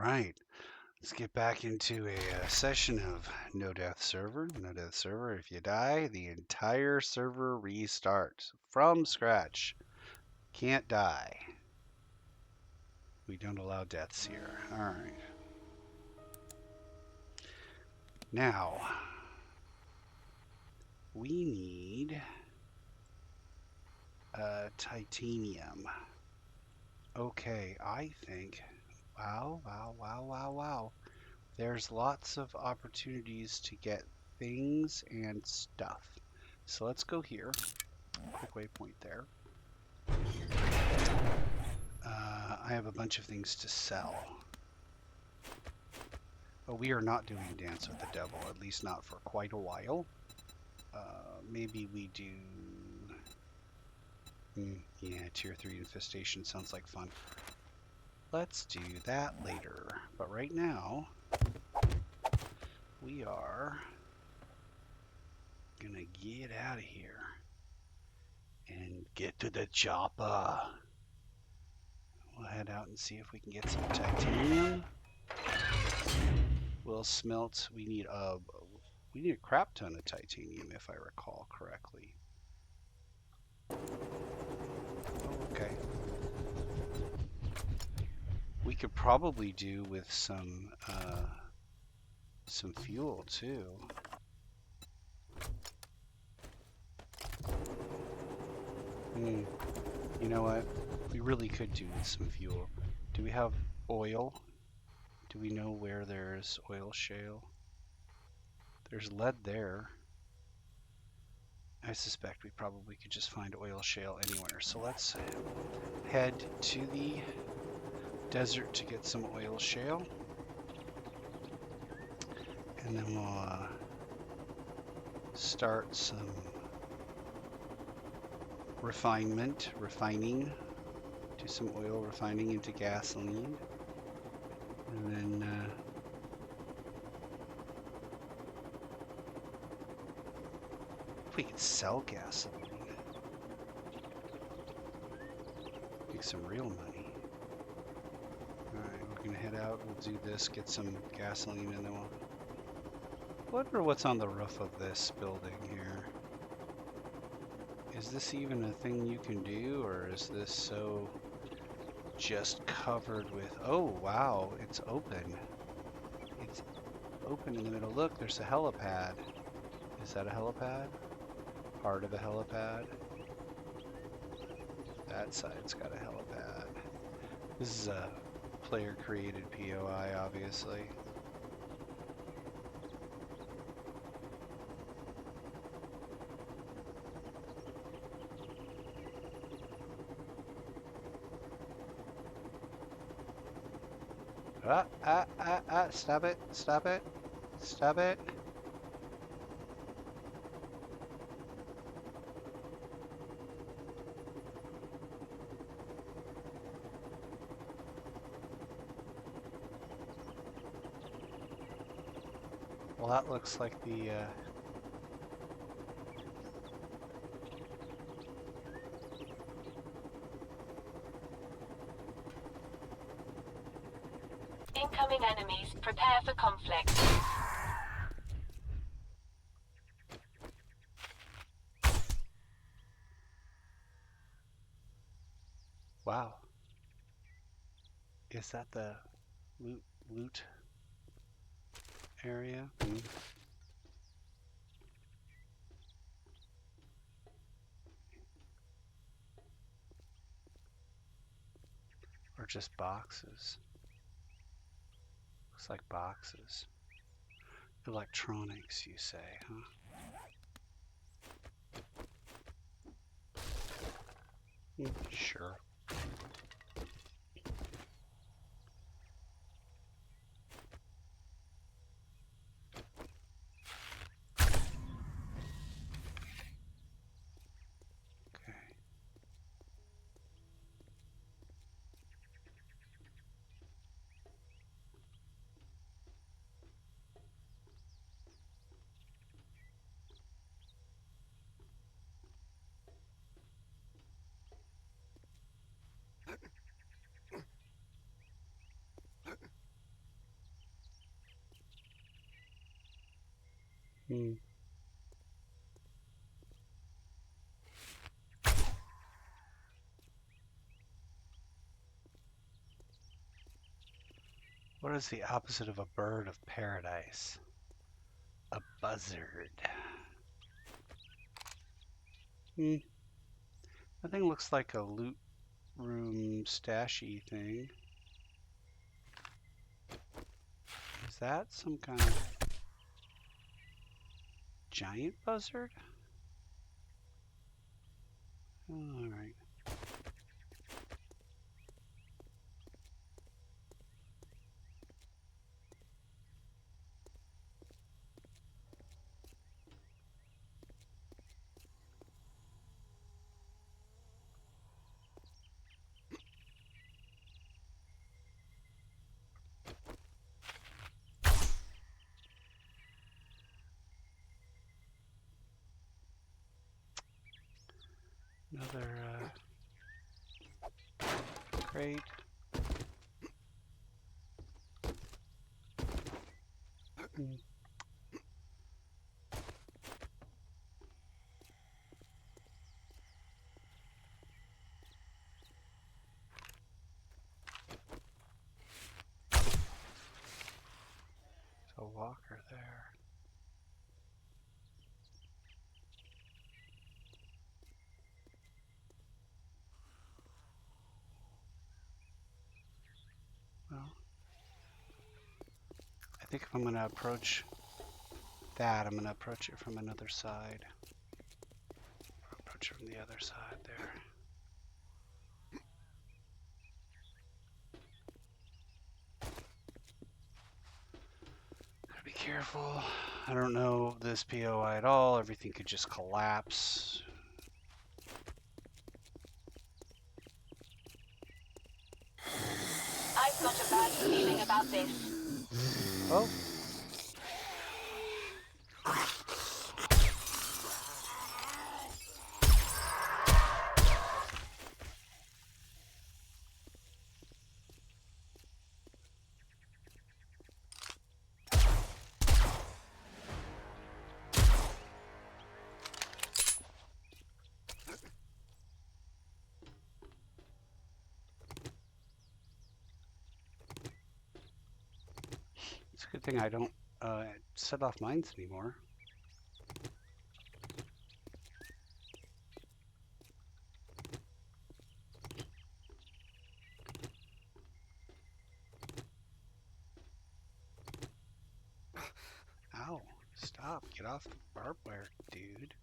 right, let's get back into a session of No Death Server. No Death Server, if you die, the entire server restarts from scratch. Can't die. We don't allow deaths here. All right. Now, we need titanium. Okay, I think, wow. There's lots of opportunities to get things and stuff. So let's go here. Quick waypoint there. I have a bunch of things to sell. But we are not doing Dance with the Devil, at least not for quite a while. Maybe we do... yeah, Tier 3 Infestation sounds like fun. Let's do that later. But right now, we are gonna get out of here and get to the chopper. We'll head out and see if we can get some titanium. We'll smelt. We need a crap ton of titanium, if I recall correctly. Okay. We could probably do with some fuel too. You know what? We really could do with some fuel. Do we have oil? Do we know where there's oil shale? There's lead there. I suspect we probably could just find oil shale anywhere. So let's head to the desert to get some oil shale. And then we'll start some refining, do some oil refining into gasoline. And then if we could sell gasoline, make some real money. Alright, we're gonna head out, we'll do this, get some gasoline, and then we'll wonder what's on the roof of this building here. Is this even a thing you can do, or is this so just covered with... Oh, wow, it's open. It's open in the middle. Look, there's a helipad. Is that a helipad? Part of a helipad? That side's got a helipad. This is a player-created POI, obviously. Stop it, stop it, stop it. Well, that looks like the, Incoming enemies, prepare for conflict. wow. Is that the loot area? Or just boxes? Looks like boxes. Electronics, you say, huh? Sure. Hmm. What is the opposite of a bird of paradise? A buzzard. Hmm. That thing looks like a loot room stashy thing. Is that some kind of giant buzzard? Oh, all right. Another crate. Hmm. There's a walker there. Well, I think if I'm going to approach that, I'm going to approach it from another side. Approach it from the other side there. Gotta be careful. I don't know this POI at all. Everything could just collapse. I've got a bad feeling about this. Oh. It's a good thing I don't set off mines anymore. Ow. Stop. Get off the barbed wire, dude.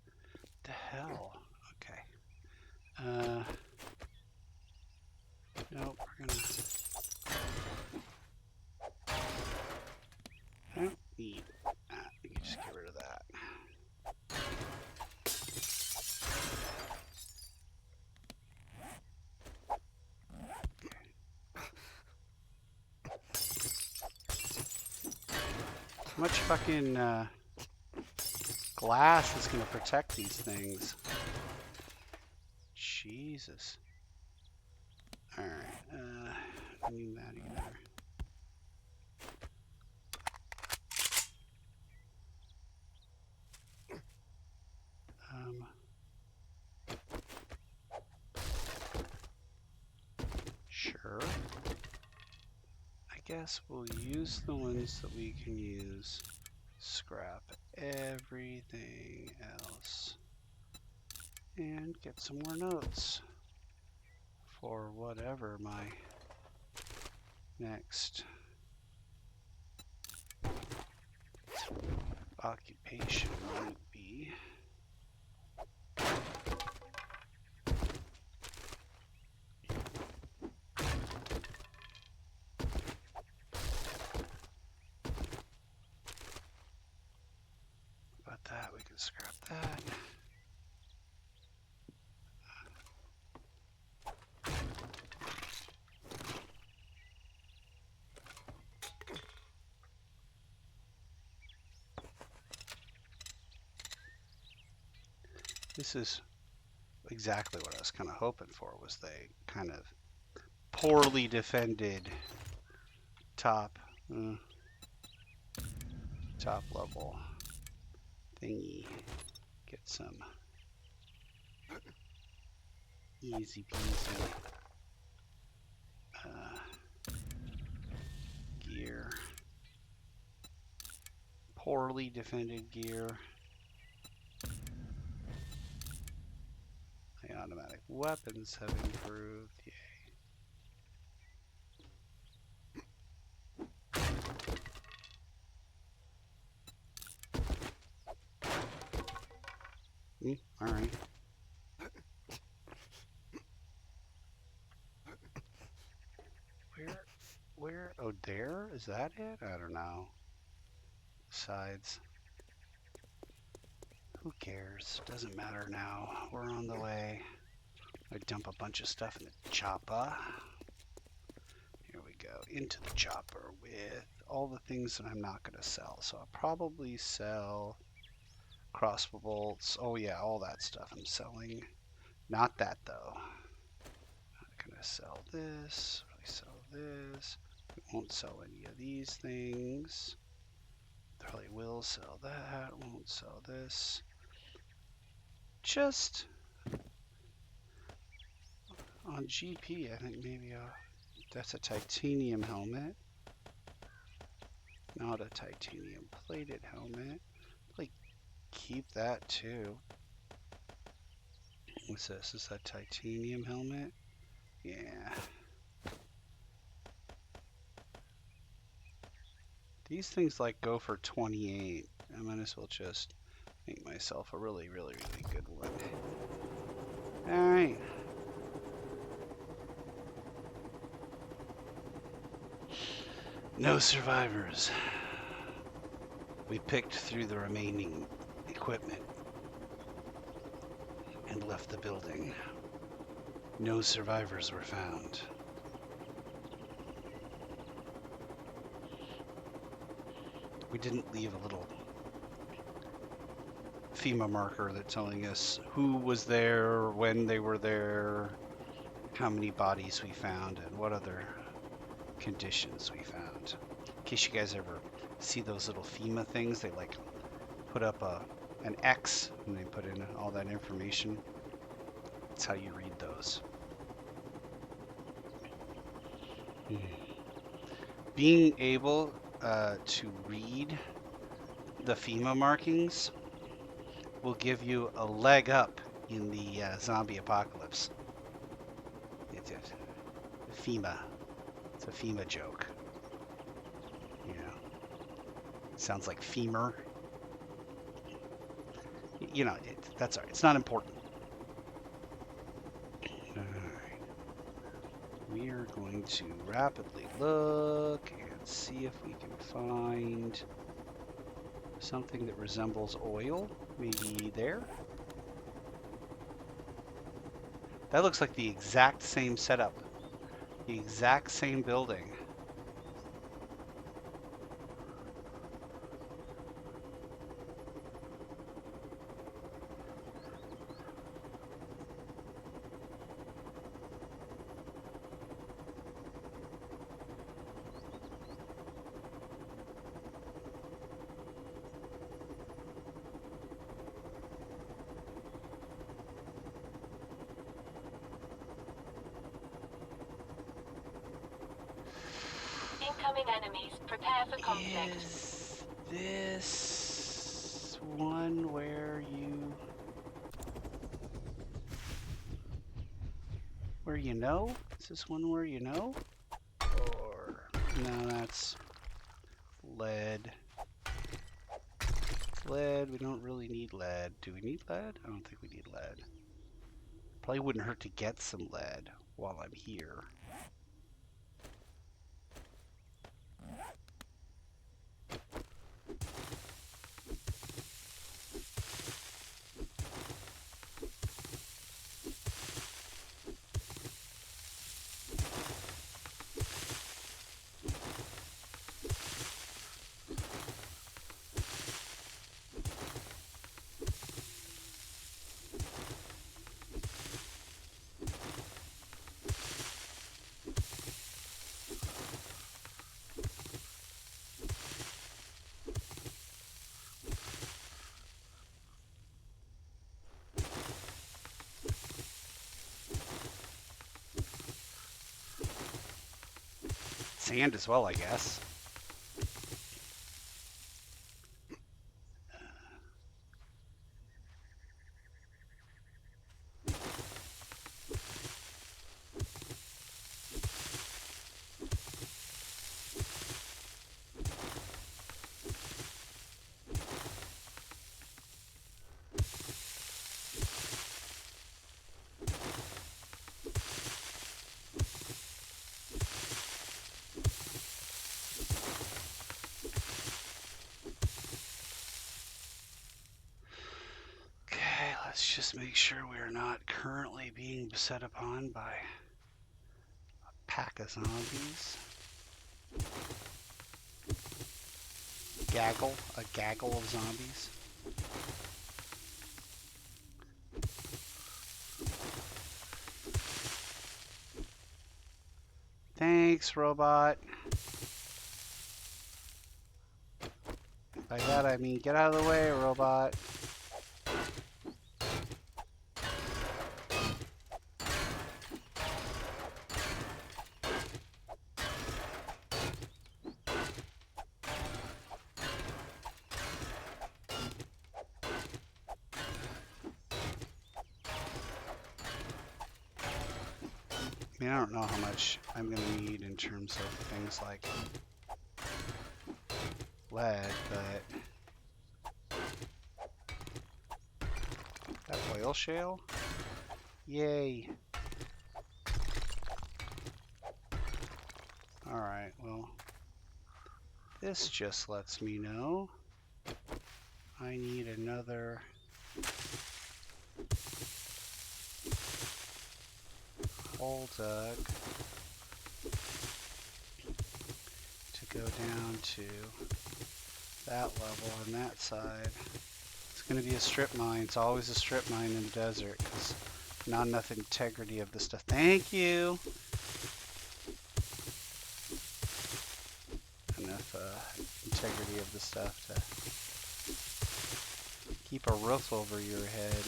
What the hell? Okay. Nope, we're gonna... I don't need that. We can just get rid of that. How much fucking glass is gonna protect these things? Jesus. Alright, I need that either. Sure. I guess we'll use the ones that we can use. Scrap everything else. And get some more notes for whatever my next occupation might be. About that, we can scrap that. This is exactly what I was kind of hoping for, was the kind of poorly defended top level. thingy. Get some easy peasy gear. Poorly defended gear. My automatic weapons have improved. Yay. All right. Where? Oh, there? Is that it? I don't know. Sides. Who cares? Doesn't matter now. We're on the way. I dump a bunch of stuff in the chopper. Here we go. Into the chopper with all the things that I'm not going to sell. So I'll probably sell crossbow bolts. Oh yeah, all that stuff I'm selling. Not that though. I'm going to sell this. Really sell this. We won't sell any of these things. Probably will sell that. Won't sell this. Just on GP, I think maybe that's a titanium helmet. Not a titanium plated helmet. Like, keep that too. What's this? Is that titanium helmet? Yeah. These things like go for 28. I might as well just make myself a really, really, really good one. Alright. No survivors. We picked through the remaining equipment and left the building. No survivors were found. We didn't leave a little FEMA marker that's telling us who was there, when they were there, how many bodies we found, and what other conditions we found. In case you guys ever see those little FEMA things, they like put up an X and they put in all that information. That's how you read those. Being able to read the FEMA markings will give you a leg up in the zombie apocalypse. It's FEMA. It's a FEMA joke. You know, sounds like femur. You know, that's all right. It's not important. All right. We are going to rapidly look and see if we can find something that resembles oil. Maybe there. That looks like the exact same setup. The exact same building. Incoming enemies. Prepare for conflict. Is this one where you know? Is this one where you know? Or no, that's lead. Lead, we don't really need lead. Do we need lead? I don't think we need lead. Probably wouldn't hurt to get some lead while I'm here. sand as well, I guess. Let's just make sure we are not currently being beset upon by a pack of zombies. A gaggle of zombies. Thanks, robot. By that I mean get out of the way, robot. I mean, I don't know how much I'm going to need in terms of things like lead, but that oil shale? Yay. Alright, well, this just lets me know I need another hole dug to go down to that level on that side. It's going to be a strip mine. It's always a strip mine in the desert because not enough integrity of the stuff. Thank you. Enough integrity of the stuff to keep a roof over your head.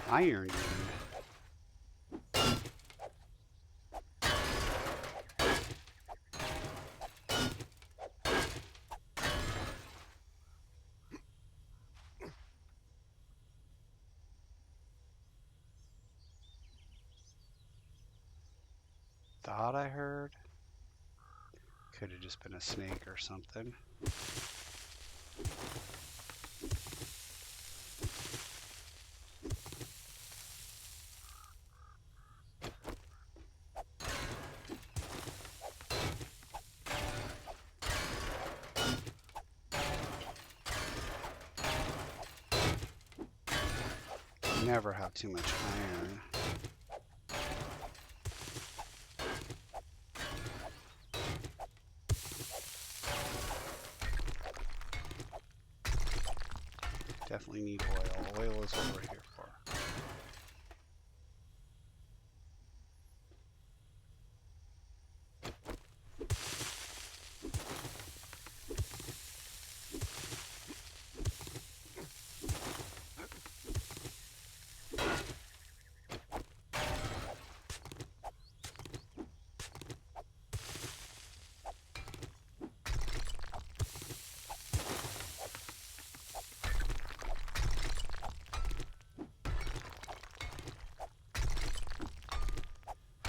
Iron. Thought I heard. Could have just been a snake or something. Never have too much iron. Definitely need oil. Oil is what we're here for.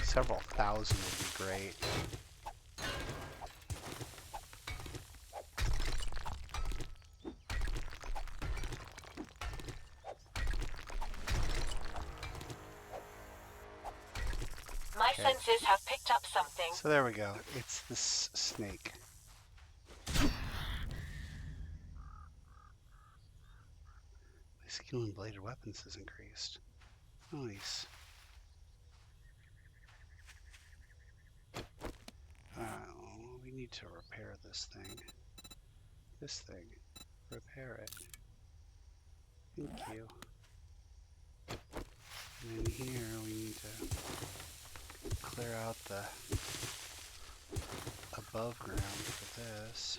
Several thousand would be great. My senses have picked up something. So there we go. It's this snake. My skill in bladed weapons has increased. Nice. need to repair this thing. This thing. Repair it. Thank you. And then here we need to clear out the above ground for this.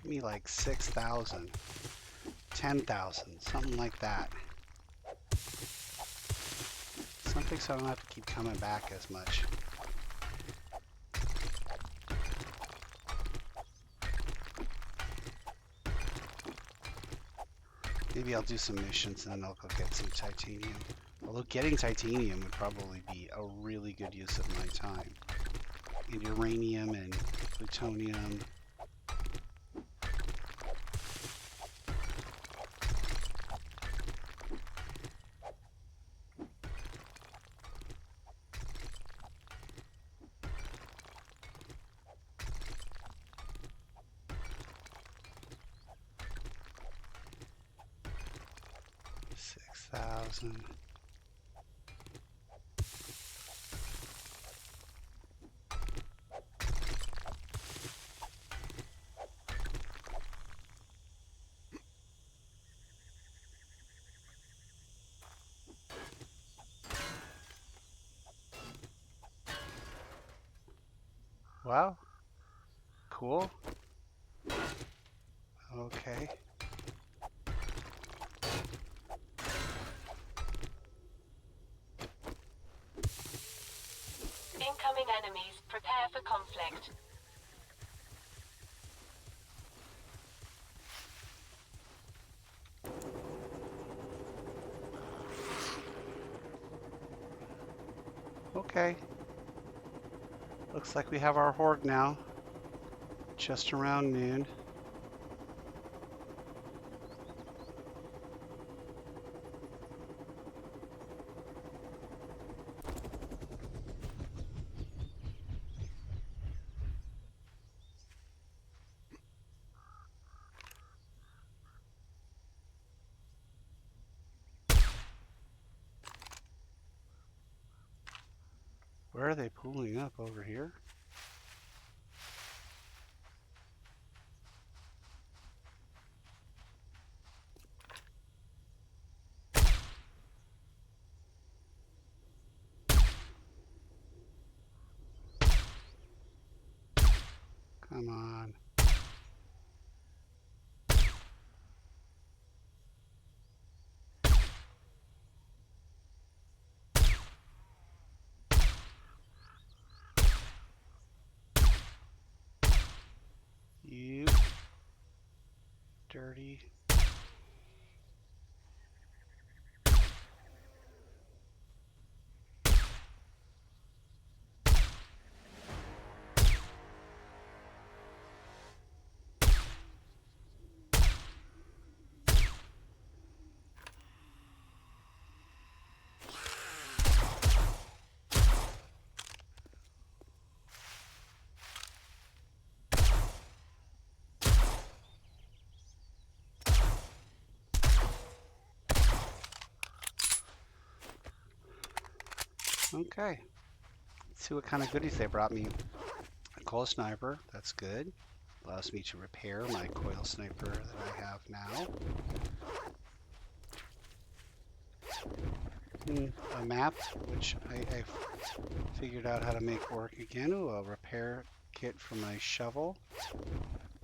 Me like 6,000, 10,000, something like that. Something so I don't have to keep coming back as much. Maybe I'll do some missions and then I'll go get some titanium. Although getting titanium would probably be a really good use of my time. And uranium and plutonium. $6,000. Wow. Cool. Okay. Incoming enemies. Prepare for conflict. Okay. Looks like we have our horde now. Just around noon. Where are they pulling up? Over here? Come on. You dirty. Okay. Let's see what kind of goodies they brought me. A coil sniper, that's good. Allows me to repair my coil sniper that I have now. a map, which I figured out how to make work again. Ooh, a repair kit for my shovel.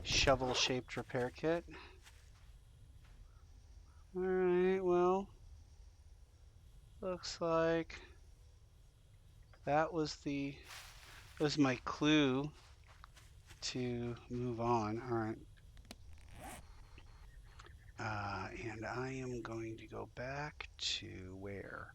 Shovel-shaped repair kit. Alright, well, looks like that was my clue to move on. Alright. And I am going to go back to where?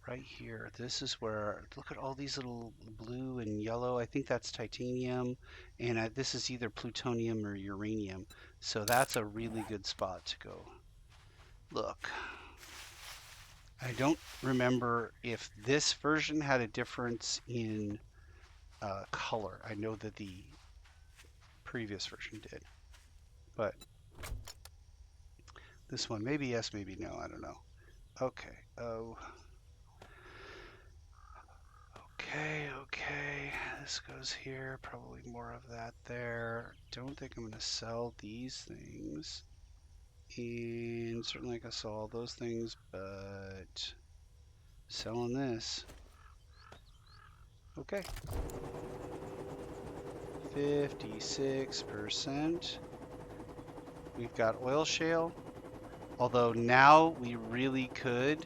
Right here. This is where, look at all these little blue and yellow. I think that's titanium. And this is either plutonium or uranium. So that's a really good spot to go look. I don't remember if this version had a difference in color. I know that the previous version did. But this one, maybe yes, maybe no. I don't know. Okay. Oh. Okay. This goes here. Probably more of that there. Don't think I'm going to sell these things. And certainly I can sell all those things, but selling this. Okay. 56%. We've got oil shale. Although now we really could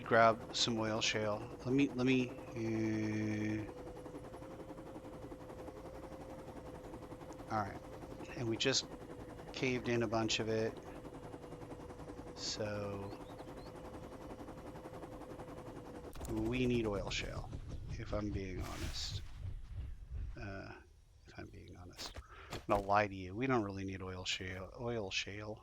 grab some oil shale. Let me all right. And we just caved in a bunch of it. So we need oil shale, if I'm being honest. I'm not lie to you. We don't really need oil shale.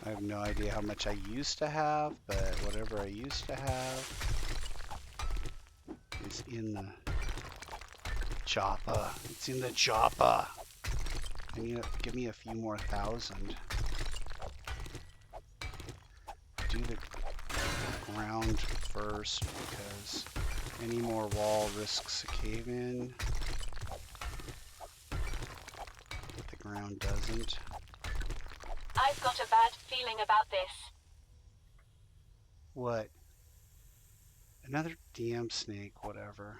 I have no idea how much I used to have, but whatever I used to have is in the chopper. It's in the chopper. I need to give me a few more thousand. Do the ground first because any more wall risks a cave-in. But the ground doesn't. I've got a bad feeling about this. What? Another damn snake, whatever.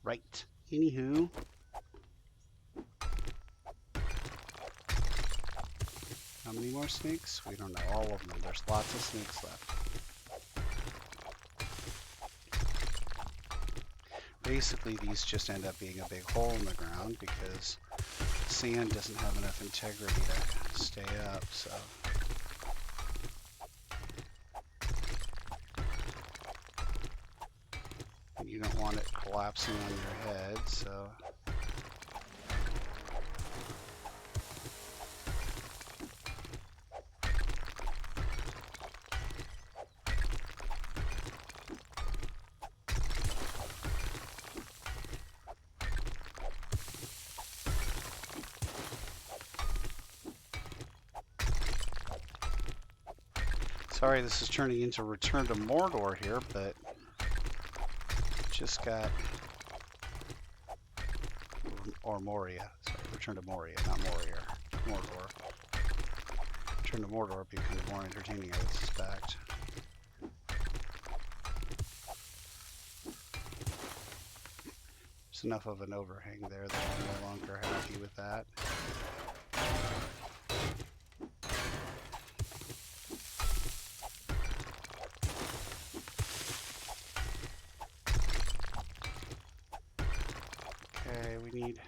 Right. Anywho. How many more snakes? We don't know. All of them. There's lots of snakes left. Basically, these just end up being a big hole in the ground because sand doesn't have enough integrity to stay up, so. And you don't want it collapsing on your head, so. Sorry, this is turning into Return to Mordor here, but just got, or Moria. Sorry, Return to Moria, not Moria. Mordor. Return to Mordor would be kind of more entertaining, I would suspect. There's enough of an overhang there that I'm no longer happy with that. We need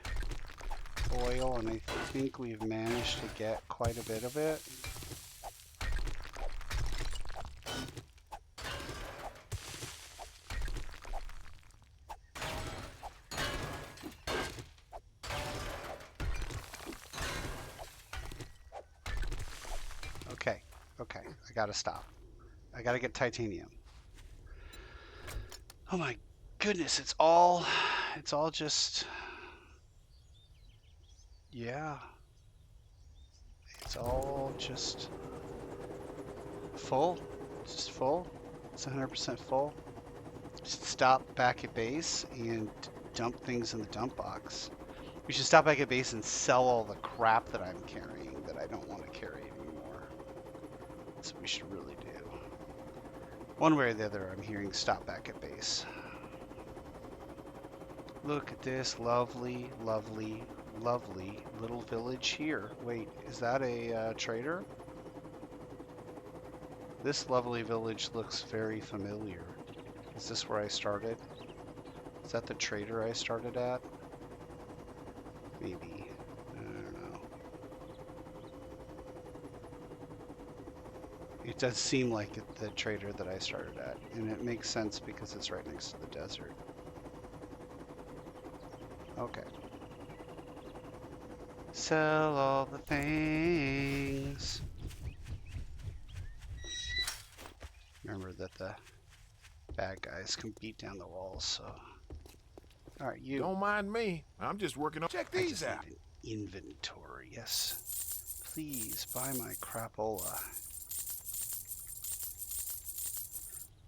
oil, and I think we've managed to get quite a bit of it. Okay, I gotta stop. I gotta get titanium. Oh my goodness, it's all just, yeah. It's all just full. It's just full. It's 100% full. Just stop back at base and dump things in the dump box. We should stop back at base and sell all the crap that I'm carrying that I don't want to carry anymore. That's what we should really do. One way or the other, I'm hearing stop back at base. Look at this lovely, lovely, lovely little village here. Wait, is that a trader? This lovely village looks very familiar. Is this where I started? Is that the trader I started at? Maybe. I don't know. It does seem like the trader that I started at, and it makes sense because it's right next to the desert. Okay. Sell all the things. Remember that the bad guys can beat down the walls, so. Alright, you. Don't mind me. I'm just working on. Check I these just out. need an inventory, yes. Please buy my crapola.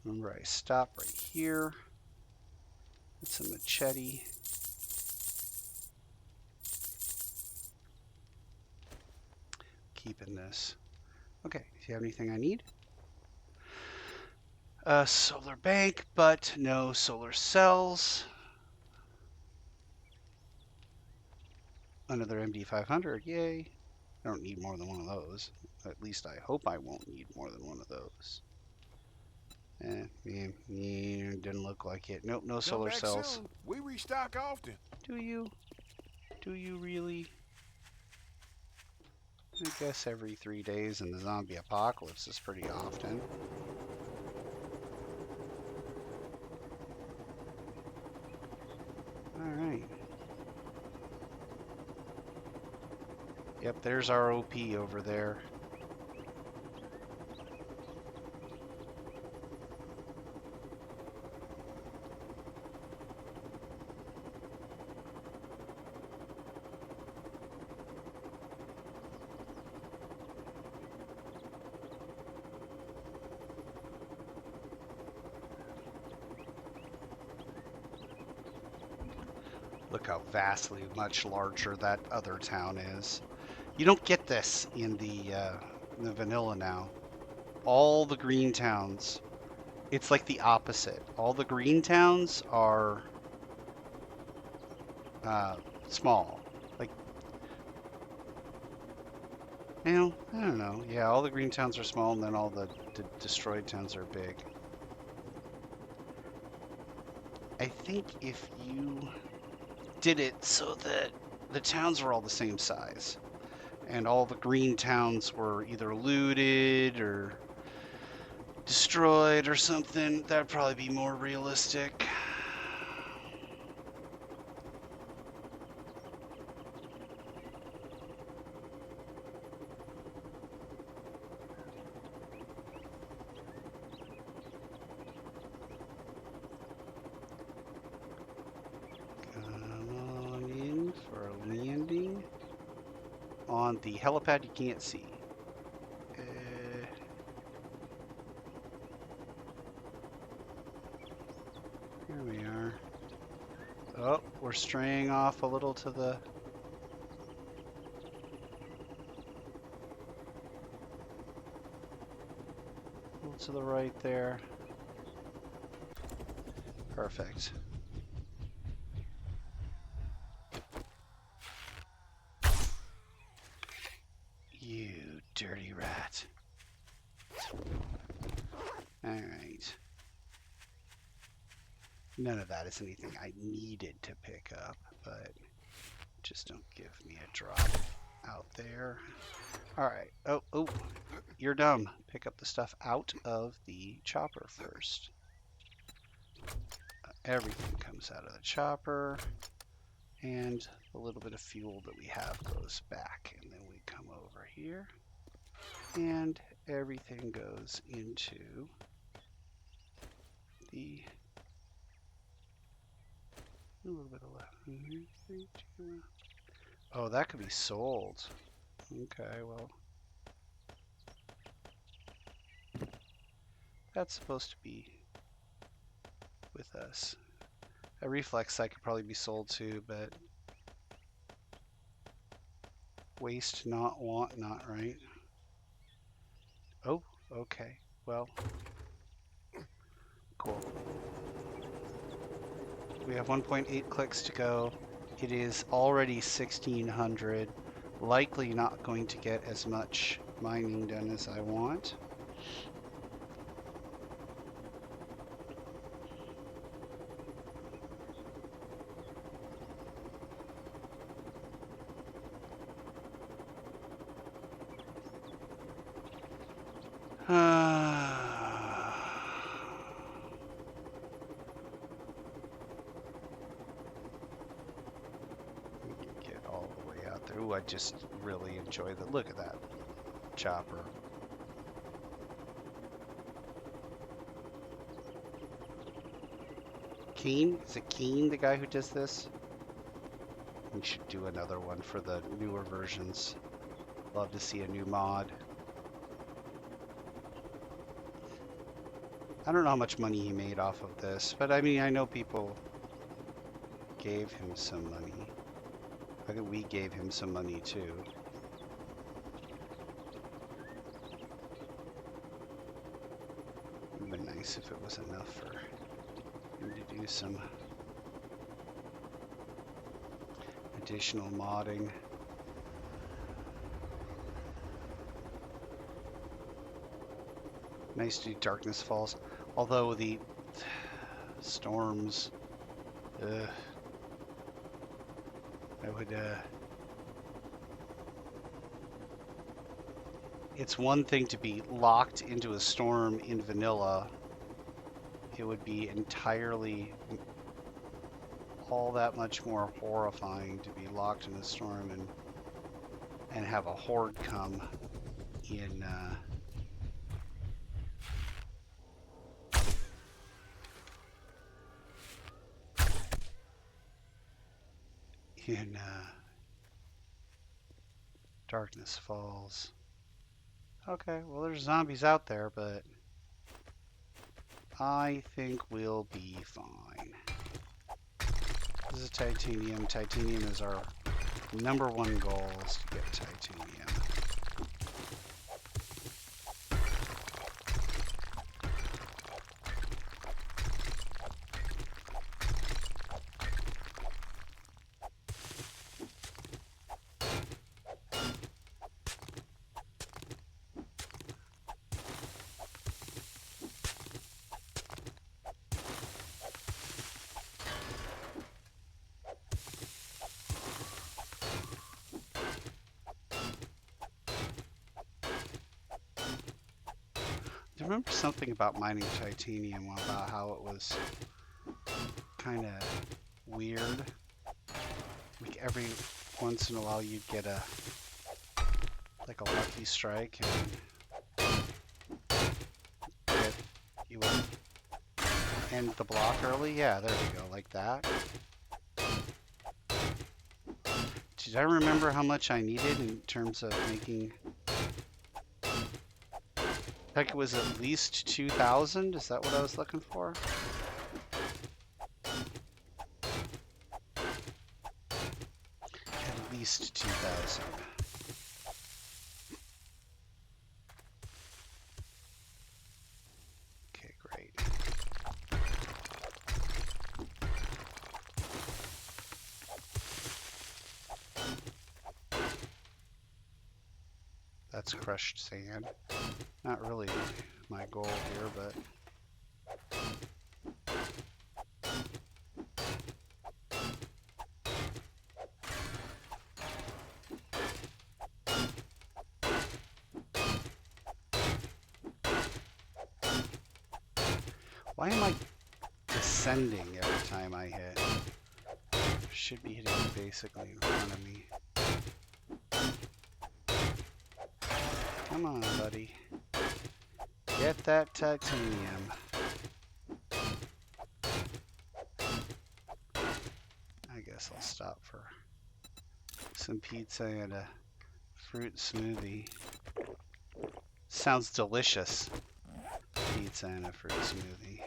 Remember, I stop right here. It's a machete. Keeping this. Okay, do you have anything I need? Solar bank, but no solar cells. Another MD500, yay. I don't need more than one of those. At least I hope I won't need more than one of those. Didn't look like it. Nope, no Come solar back cells. soon. We restock often. Do you? Do you really? I guess every 3 days in the zombie apocalypse is pretty often. Alright. Yep, there's our OP over there. Look how vastly much larger that other town is. You don't get this in the vanilla now. All the green towns, it's like the opposite. All the green towns are small. Like, you know, I don't know. Yeah, all the green towns are small, and then all the destroyed towns are big. I think if you did it so that the towns were all the same size, and all the green towns were either looted or destroyed or something, that'd probably be more realistic. Come on in for a landing. On the helipad you can't see. Here we are. Oh, we're straying off a little to the... to the right there. Perfect. You dirty rat. Alright. None of that is anything I needed to pick up, but just don't give me a drop out there. Alright. Oh, you're dumb. Pick up the stuff out of the chopper first. Everything comes out of the chopper, and the little bit of fuel that we have goes back, and then we come over here, and everything goes into the... a little bit of left. Oh, that could be sold. Okay, well. That's supposed to be with us. A reflex site could probably be sold too, but waste not, want not, right? Oh, okay. Well, cool. We have 1.8 clicks to go. It is already 1600. Likely not going to get as much mining done as I want. Get all the way out there. Ooh, I just really enjoy the look at that chopper. Keen? Is it Keen, the guy who does this? We should do another one for the newer versions. Love to see a new mod. I don't know how much money he made off of this, but I mean, I know people gave him some money. I think we gave him some money too. It would have been nice if it was enough for him to do some additional modding. Nice to do Darkness Falls, although the storms, I would, it's one thing to be locked into a storm in vanilla. It would be entirely all that much more horrifying to be locked in a storm and have a horde come in Darkness Falls. Okay, well there's zombies out there, but I think we'll be fine. This is titanium. Titanium is our #1 goal, is to get titanium. I remember something about mining titanium, about how it was kind of weird. Like every once in a while you'd get a lucky strike and you would end the block early. Yeah, there we go, like that. Did I remember how much I needed in terms of making? I think it was at least 2,000. Is that what I was looking for? At least 2,000. Okay, great. That's crushed sand. Not really my goal here, but why am I descending every time I hit? Should be hitting basically in front of me. Come on, buddy. Get that titanium. I guess I'll stop for some pizza and a fruit smoothie. Sounds delicious. Pizza. pizza and a fruit smoothie.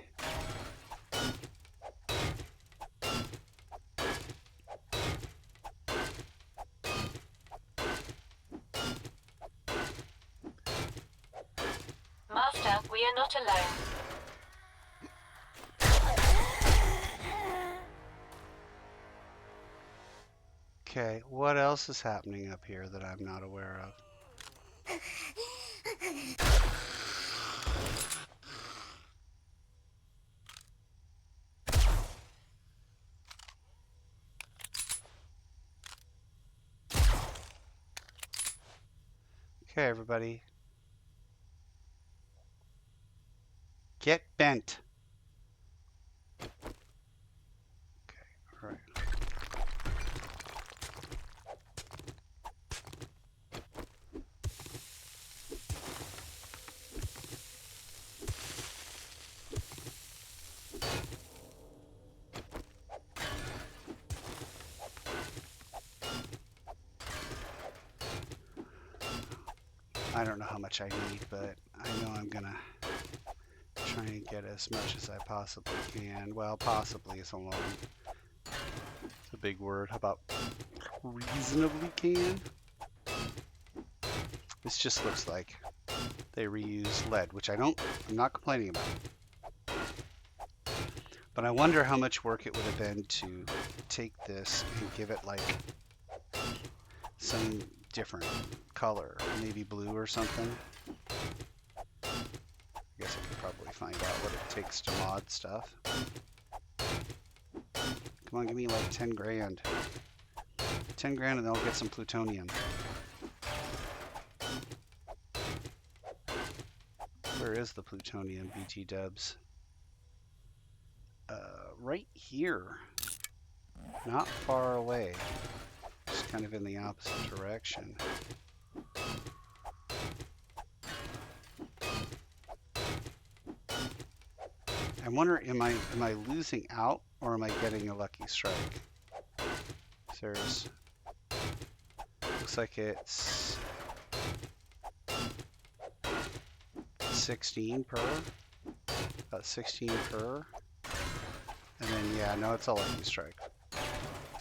Master, we are not alone. Okay, what else is happening up here that I'm not aware of? Okay, everybody. Get bent. Okay, all right. I don't know how much I need, but I know I'm gonna try and get as much as I possibly can. Well, possibly is alone. It's a big word. How about reasonably can? This just looks like they reuse lead, which I'm not complaining about. But I wonder how much work it would have been to take this and give it like some different color, maybe blue or something. I guess I could probably find out what it takes to mod stuff. Come on, give me like 10 grand. 10 grand and then I'll get some plutonium. Where is the plutonium, BT dubs? Right here. Not far away. Just kind of in the opposite direction. I wonder, am I losing out or am I getting a lucky strike? There's, looks like it's 16 per, about 16 per, and then yeah, no, it's a lucky strike.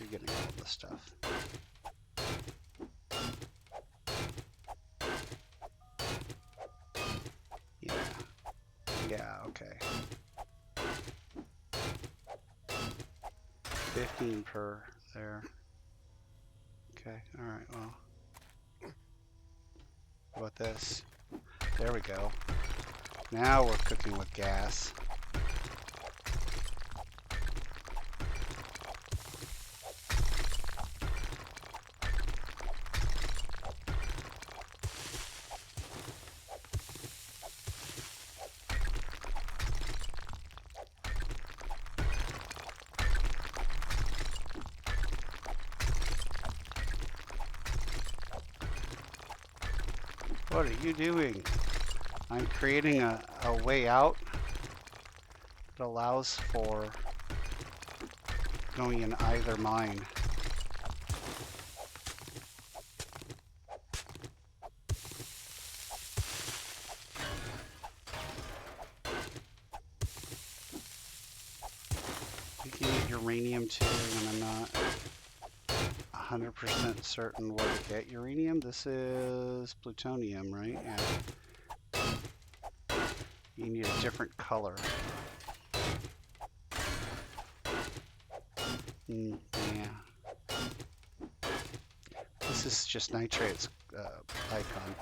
You're getting all of this stuff. Yeah, okay. 15 per there. Okay, alright, well. How about this? There we go. Now we're cooking with gas. What are you doing? I'm creating a way out that allows for going in either mine. You can get uranium too, and I'm not 100% certain where to get uranium. This is plutonium, right? Yeah. You need a different color. Yeah. This is just nitrate's icon.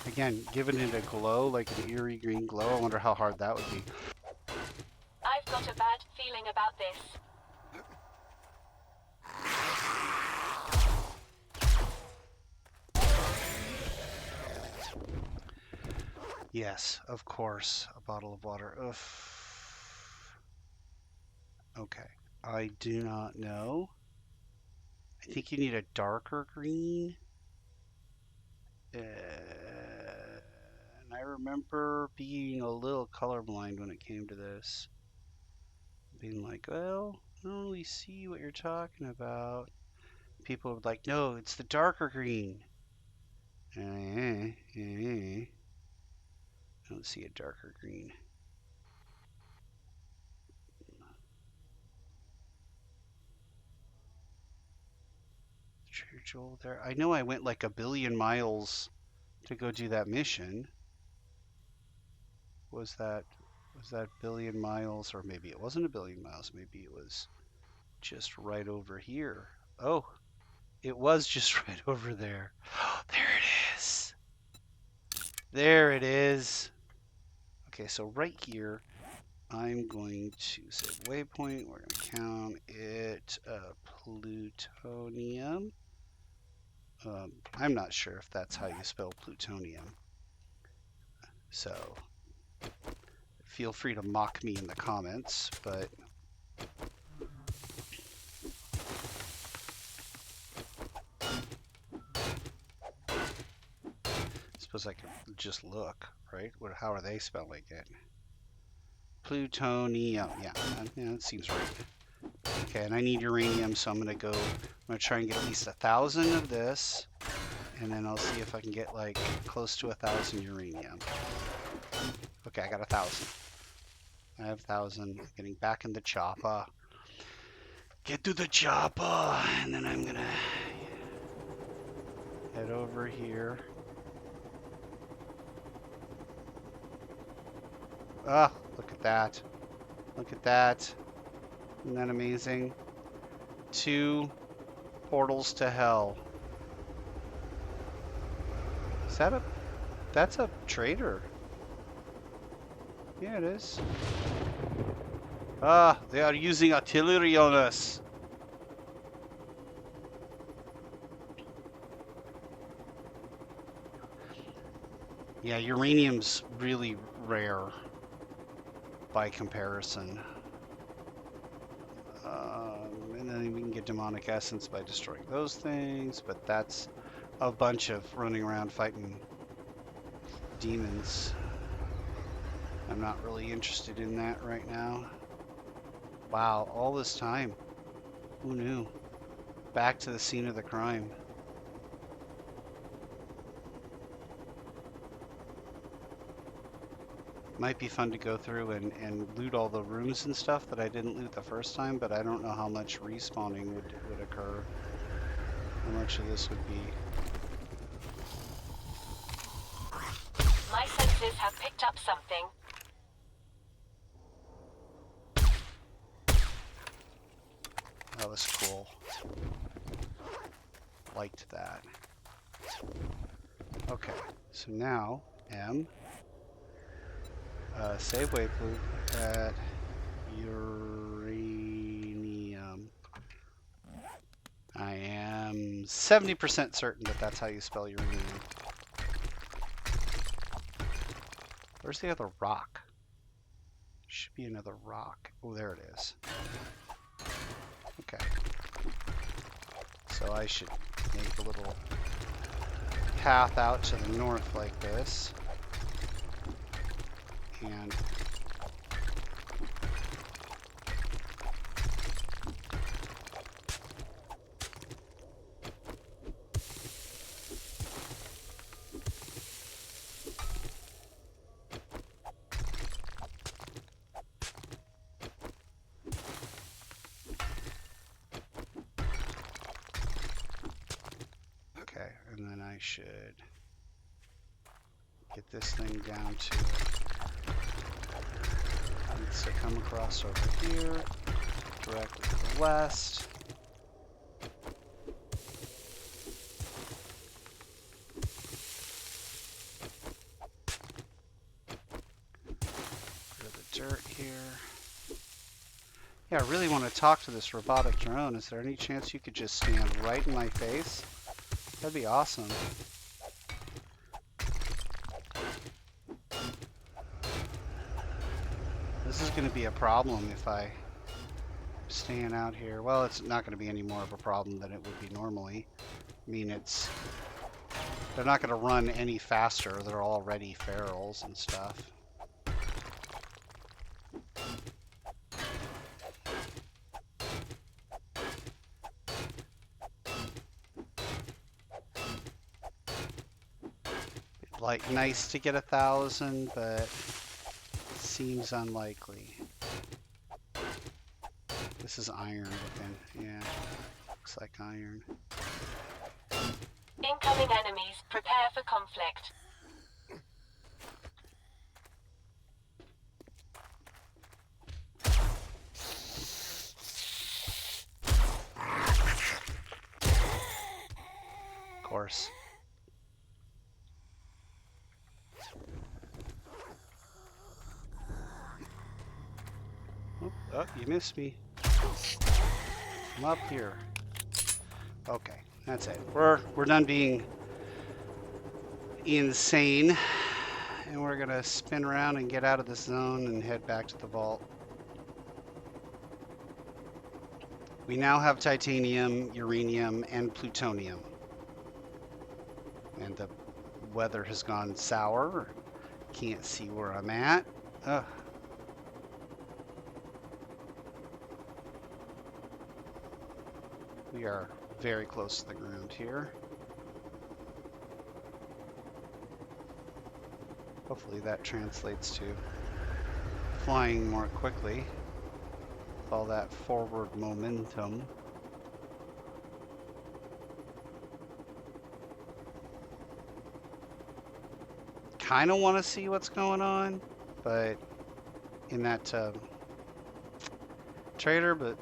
Again, giving it a glow, like an eerie green glow. I wonder how hard that would be. I've got a bad feeling about this. Yes, of course, a bottle of water. Ugh. Okay, I do not know. I think you need a darker green. And I remember being a little colorblind when it came to this. Being like, well, I don't really see what you're talking about. People would like, no, it's the darker green. I don't see a darker green. module there? I know I went like a billion miles to go do that mission. Was that billion miles? Or maybe it wasn't a billion miles. Maybe it was just right over here. Oh, it was just right over there. There it is. There it is. Okay, so right here, I'm going to say waypoint. We're going to count it plutonium. I'm not sure if that's how you spell plutonium. So feel free to mock me in the comments, but I suppose I could just look, right? How are they spelling it? Plutonium. Yeah, that seems right. Okay, and I need uranium, so I'm going to try and get at least 1,000 of this, and then I'll see if I can get like close to 1,000 uranium. Okay, I got 1,000. I have 1,000. Getting back in the chopper. Get to the chopper, and then I'm gonna head over here. Ah, look at that. Look at that. Isn't that amazing? 2 portals to hell. Is that that's a trader. Yeah, it is. Ah, they are using artillery on us. Yeah, uranium's really rare by comparison. And then we can get demonic essence by destroying those things, but that's a bunch of running around fighting demons. I'm not really interested in that right now. Wow, all this time. Who knew? Back to the scene of the crime. Might be fun to go through and loot all the rooms and stuff that I didn't loot the first time, but I don't know how much respawning would occur. How much of this would be. My senses have picked up something. That was cool. Liked that. Okay, so now M. Save waypoint at uranium. I am 70% certain that that's how you spell uranium. Where's the other rock? Should be another rock. Oh, there it is. Okay. So I should make a little path out to the north like this. And okay, and then I should get this thing down to needs to come across over here, directly to the west. Rid of the dirt here. Yeah, I really want to talk to this robotic drone. Is there any chance you could just stand right in my face? That'd be awesome. This is going to be a problem if I stand out here. Well, it's not going to be any more of a problem than it would be normally. I mean, they're not going to run any faster. They're already ferals and stuff. Like, nice to get 1,000, but seems unlikely. This is iron looking. Yeah, looks like iron. Incoming enemies. Prepare for conflict. Of course. Oh, you missed me. I'm up here. Okay, that's it. We're done being insane, and we're gonna spin around and get out of this zone and head back to the vault. We now have titanium, uranium, and plutonium. And the weather has gone sour. Can't see where I'm at. Ugh. We are very close to the ground here. Hopefully that translates to flying more quickly with all that forward momentum. Kind of want to see what's going on, but in that trader, but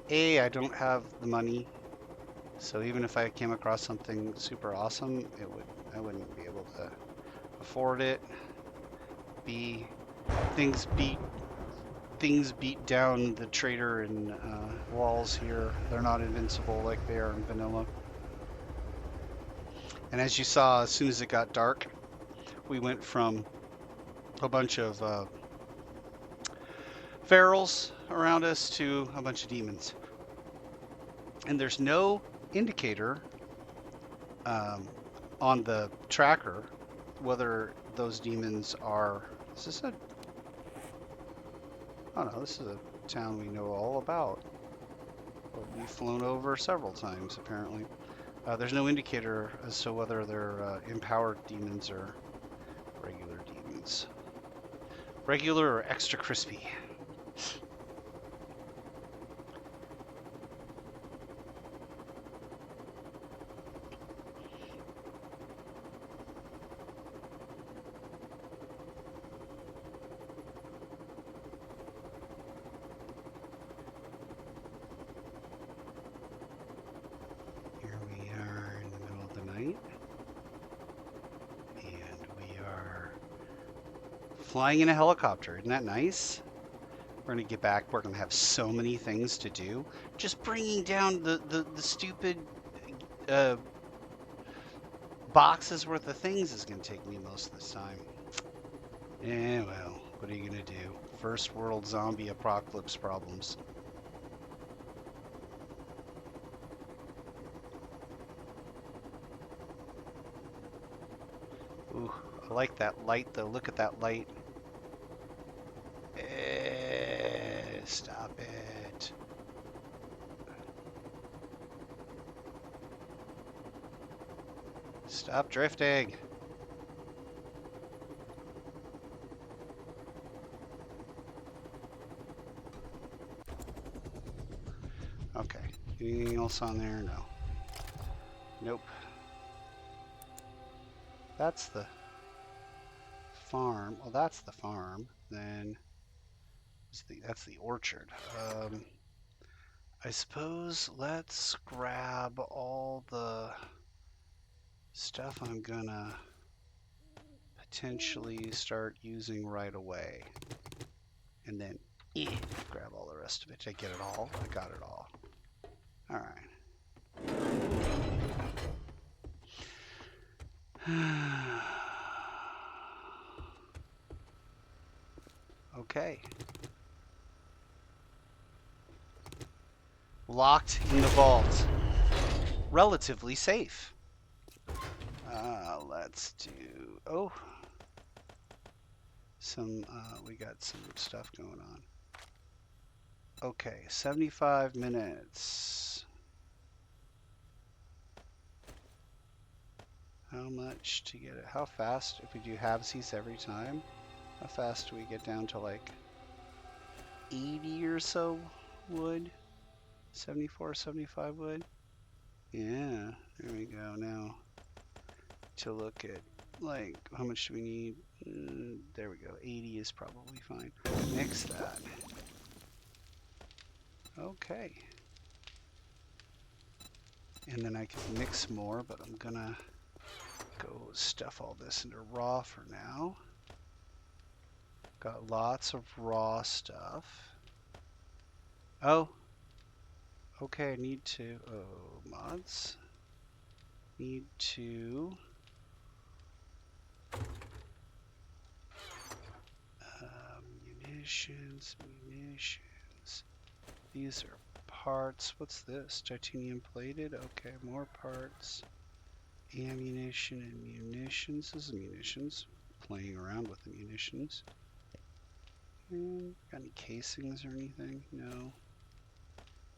I don't have the money, so even if I came across something super awesome, I wouldn't be able to afford it. B, things beat down the trader and walls here. They're not invincible like they are in vanilla. And as you saw, as soon as it got dark, we went from a bunch of ferals around us to a bunch of demons. And there's no indicator on the tracker whether those demons are... Is this a... Oh no, this is a town we know all about. We've flown over several times, apparently. There's no indicator as to whether they're empowered demons or regular demons. Regular or extra crispy. Flying in a helicopter, isn't that nice? We're gonna get back. We're gonna have so many things to do. Just bringing down the stupid boxes worth of things is gonna take me most of the time. Yeah, well, what are you gonna do? First world zombie apocalypse problems. Ooh, I like that light though. Look at that light. Stop it. Stop drifting. Okay. Anything else on there? No. Nope. That's the farm. Well, that's the farm. Then that's the orchard. I suppose let's grab all the stuff I'm gonna potentially start using right away, and then grab all the rest of it. Did I get it all? I got it all. All right. Okay. Locked in the vault. Relatively safe. Let's do... Oh. We got some stuff going on. Okay, 75 minutes. How much to get it? How fast, if we do halvesies every time, how fast do we get down to like 80 or so wood? 74, 75 wood? Yeah, there we go. Now to look at, like, how much do we need? There we go. 80 is probably fine. Mix that. Okay. And then I can mix more, but I'm gonna go stuff all this into raw for now. Got lots of raw stuff. Oh. Okay, I need to, mods. Need to munitions. These are parts. What's this? Titanium plated? Okay, more parts. Ammunition and munitions. This is munitions. Playing around with the munitions. Got any casings or anything? No.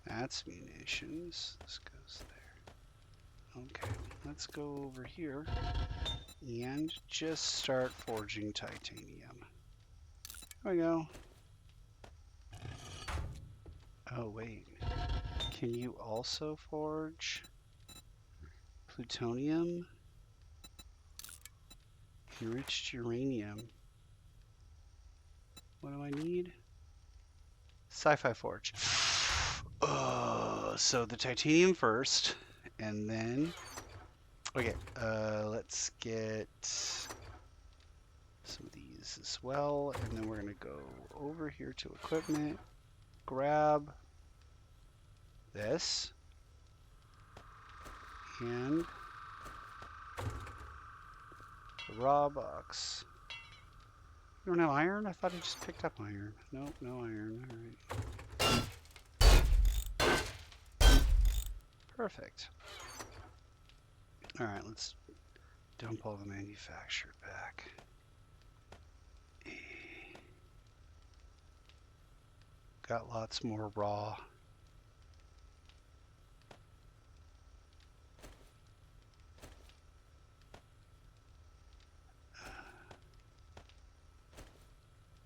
That's munitions. This goes there. Okay, let's go over here and just start forging titanium. There we go. Oh, wait. Can you also forge plutonium? Enriched uranium. What do I need? Sci-fi forge. So the titanium first, and then... Okay, let's get some of these as well, and then we're going to go over here to equipment, grab this, and the raw box. You don't have iron? I thought I just picked up iron. Nope, no iron. Alright. Perfect. Alright, let's dump all the manufactured back. Got lots more raw.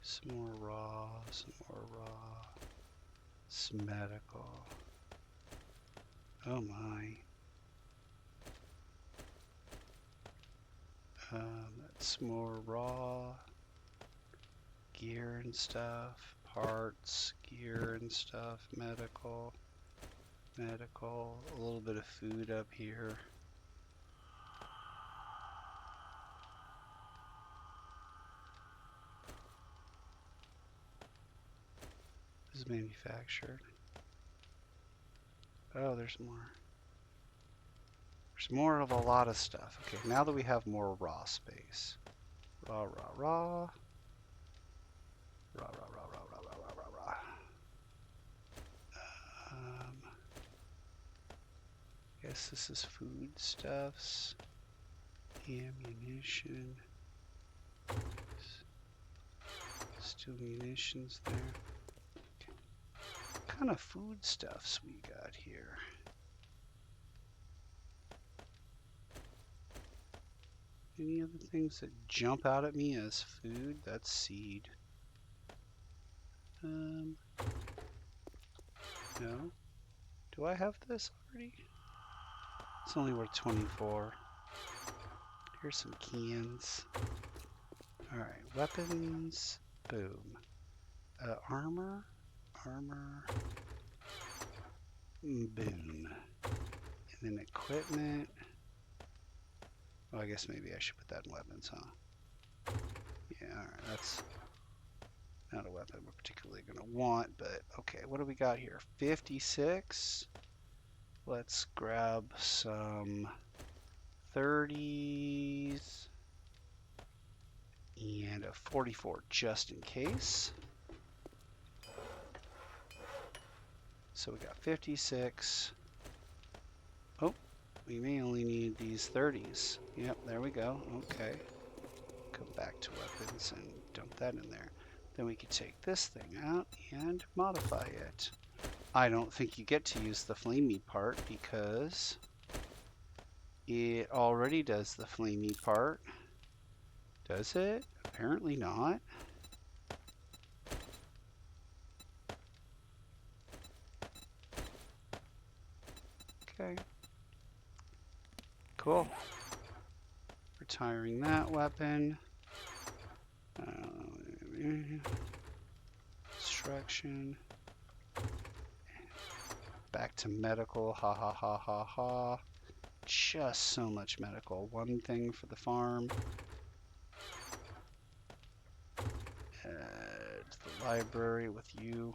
Some more raw, some more raw. Some medical. Oh my. That's more raw. Gear and stuff. Parts, gear and stuff. Medical. Medical. A little bit of food up here. This is manufactured. Oh, there's more. There's more of a lot of stuff. Okay, now that we have more raw space. Raw, raw, raw. Raw, raw, raw, raw, raw, raw, raw, raw, raw. Guess this is foodstuffs. Ammunition. Still munitions there. What kind of foodstuffs we got here? Any other things that jump out at me as food? That's seed. No. Do I have this already? It's only worth 24. Here's some cans. Alright, weapons. Boom. Armor. Armor. Boom. And then equipment. Oh, I guess maybe I should put that in weapons, huh? Yeah, alright, that's not a weapon we're particularly going to want, but okay, what do we got here? 56. Let's grab some 30s and a 44 just in case. So we got 56. Oh, we may only need these 30s. Yep, there we go. Okay. Come back to weapons and dump that in there. Then we could take this thing out and modify it. I don't think you get to use the flamey part because it already does the flamey part. Does it? Apparently not. Okay. Cool. Retiring that weapon. Destruction. Back to medical. Ha ha ha ha ha. Just so much medical. One thing for the farm. To the library with you.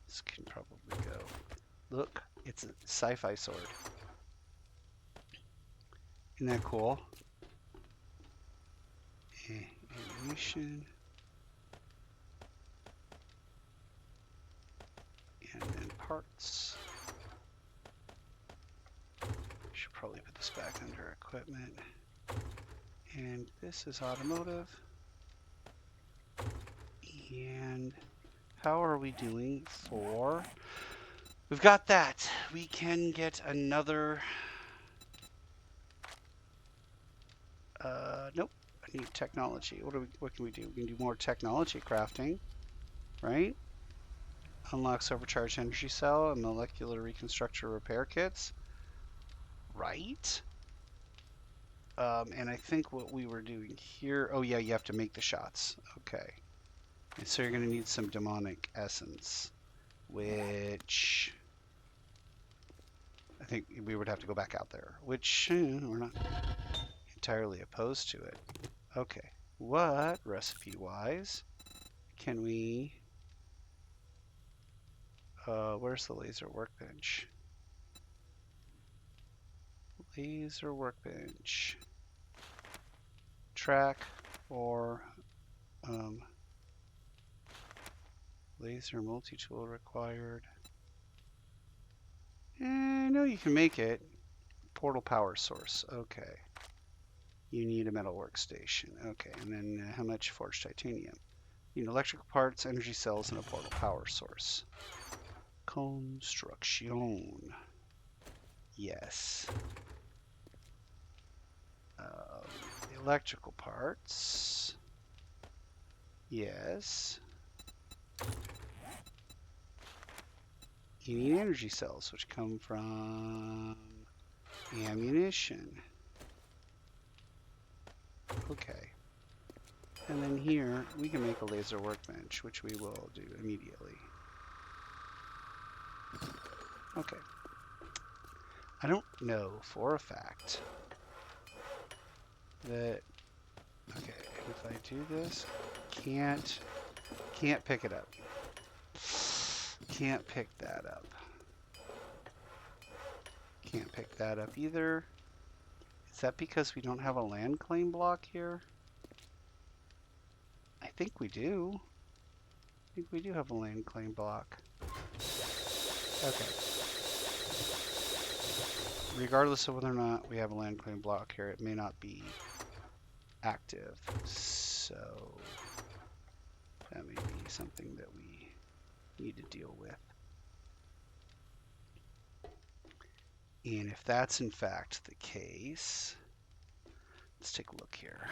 This can probably go. Look, it's a sci-fi sword. Isn't that cool? Ammunition. And then parts. Should probably put this back under equipment. And this is automotive. And how are we doing for... We've got that. We can get another... Nope. I need technology. What can we do? We can do more technology crafting, right? Unlocks overcharged energy cell and molecular reconstructor repair kits, right? And I think what we were doing here... Oh yeah, you have to make the shots. Okay. And so you're going to need some demonic essence, which I think we would have to go back out there, which we're not entirely opposed to it. Okay, what recipe-wise can we... where's the laser workbench? Laser workbench. Track or... laser multi-tool required. No, you can make it. Portal power source. Okay. You need a metal workstation. Okay, and then how much forged titanium? You need electrical parts, energy cells, and a portal power source. Construction. Yes. The electrical parts. Yes. You need energy cells, which come from ammunition. Okay. And then here, we can make a laser workbench, which we will do immediately. Okay. I don't know for a fact that... Okay, if I do this, can't pick it up. Can't pick that up. Can't pick that up either. Is that because we don't have a land claim block here? I think we do. I think we do have a land claim block. Okay. Regardless of whether or not we have a land claim block here, it may not be active. So that may be something that we need to deal with. And if that's in fact the case, let's take a look here.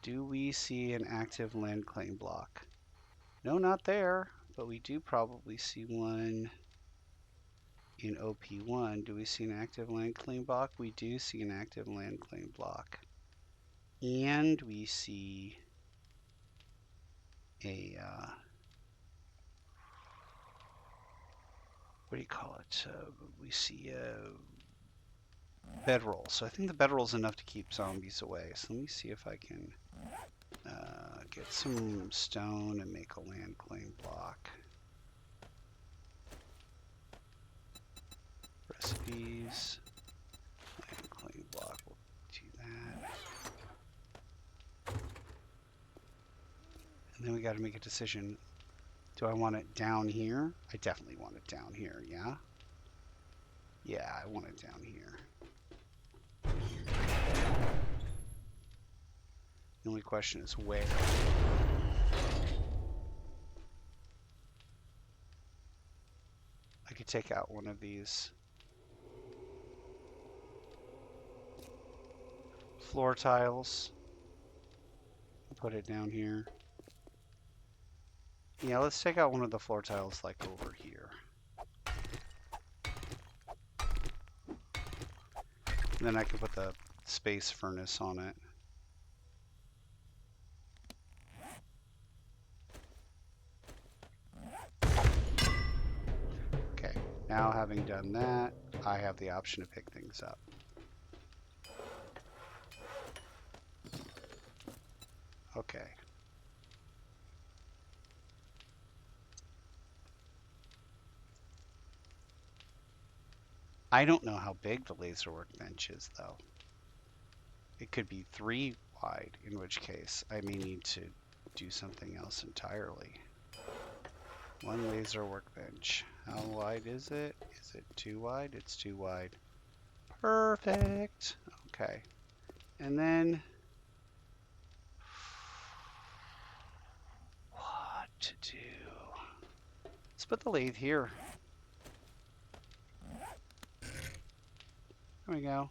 Do we see an active land claim block? No, not there, but we do probably see one in OP1. Do we see an active land claim block? We do see an active land claim block. And we see a, what do you call it? We see a bedroll. So I think the bedroll is enough to keep zombies away. So let me see if I can get some stone and make a land claim block. Recipes, land claim block, we'll do that. And then we got to make a decision. Do I want it down here? I definitely want it down here, yeah? Yeah, I want it down here. The only question is where. I could take out one of these floor tiles and put it down here. Yeah, let's take out one of the floor tiles like over here. And then I can put the space furnace on it. Okay, now having done that, I have the option to pick things up. Okay. I don't know how big the laser workbench is, though. It could be 3 wide, in which case I may need to do something else entirely. 1 laser workbench. How wide is it? Is it 2 wide? It's 2 wide. Perfect. Okay. And then what to do? Let's put the lathe here. There we go.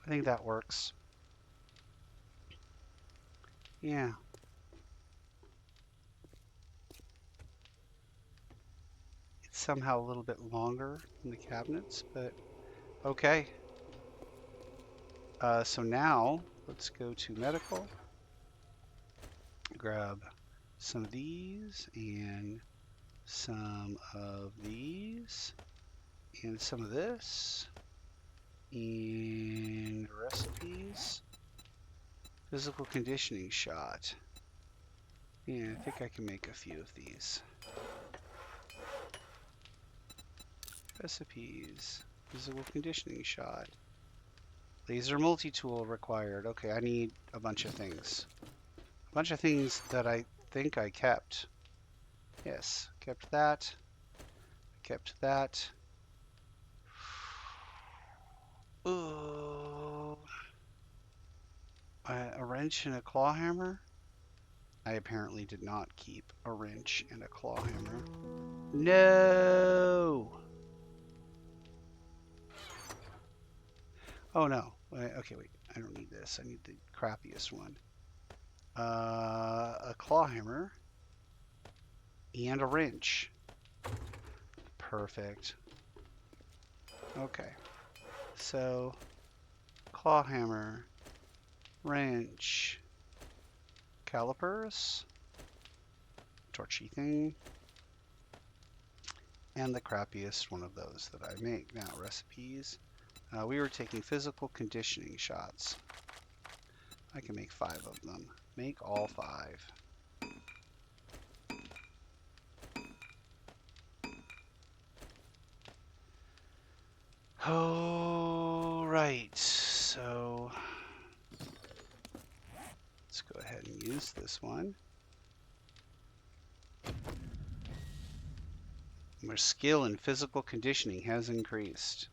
I think that works. Yeah. It's somehow a little bit longer than the cabinets, but okay. So now let's go to medical. Grab some of these and some of these and some of this and recipes. Physical conditioning shot. Yeah, I think I can make a few of these. Recipes. Physical conditioning shot. Laser multi-tool required. Okay, I need a bunch of things. A bunch of things that I think I kept. Yes, kept that. Kept that. Ooh. A wrench and a claw hammer? I apparently did not keep a wrench and a claw hammer. No! Oh no. Okay, wait. I don't need this. I need the crappiest one. A claw hammer and a wrench. Perfect. Okay. So, claw hammer, wrench, calipers, torchy thing, and the crappiest one of those that I make. Now, recipes. We were taking physical conditioning shots. I can make 5 of them. Make all 5. All right, so let's go ahead and use this one. Our skill in physical conditioning has increased.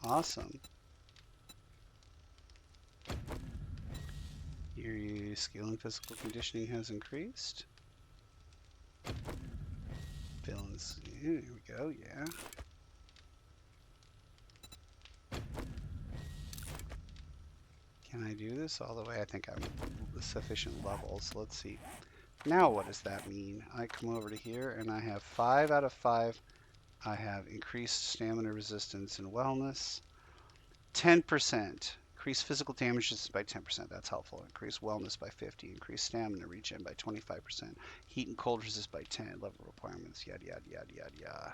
Awesome. Your skill in physical conditioning has increased. Villains. Here we go, yeah. Can I do this all the way? I think I'm sufficient levels. Let's see. Now what does that mean? I come over to here and I have 5 out of 5. I have increased stamina resistance and wellness. 10%. Increase physical damage resistance by 10%. That's helpful. Increase wellness by 50. Increase stamina regen by 25%. Heat and cold resist by 10. Level requirements. Yada yada yada yada yada.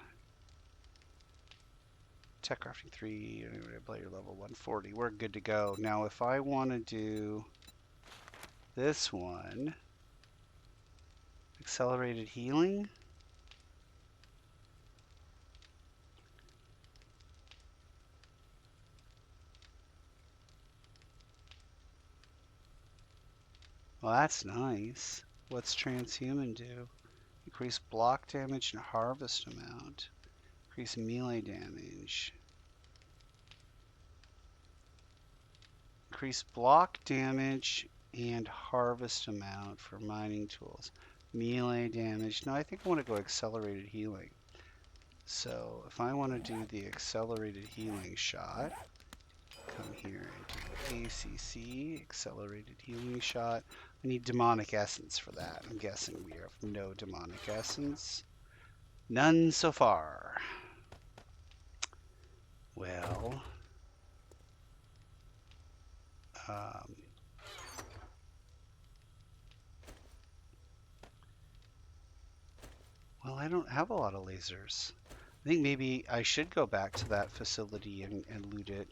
Tech crafting 3. Player level 140. We're good to go. Now if I want to do this one, accelerated healing. Well, that's nice. What's transhuman do? Increase block damage and harvest amount. Increase melee damage. Increase block damage and harvest amount for mining tools. Melee damage. No, I think I want to go accelerated healing. So if I want to do the accelerated healing shot, come here and do ACC, accelerated healing shot. I need demonic essence for that. I'm guessing we have no demonic essence. None so far. Well, um, well, I don't have a lot of lasers. I think maybe I should go back to that facility and loot it.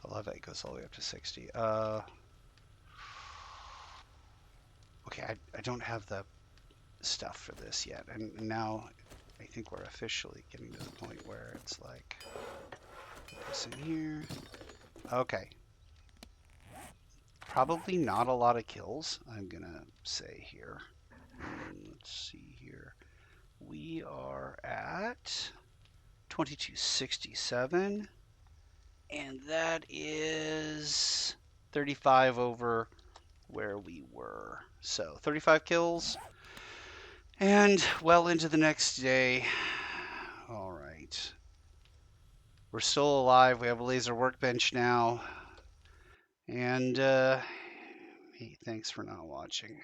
I love that it goes all the way up to 60. Okay, I don't have the stuff for this yet. And now I think we're officially getting to the point where it's like, put this in here. Okay. Probably not a lot of kills, I'm gonna say here. Let's see here. We are at 2267, and that is 35 over where we were. So 35 kills, and well into the next day. All right. We're still alive. We have a laser workbench now. And hey, thanks for not watching.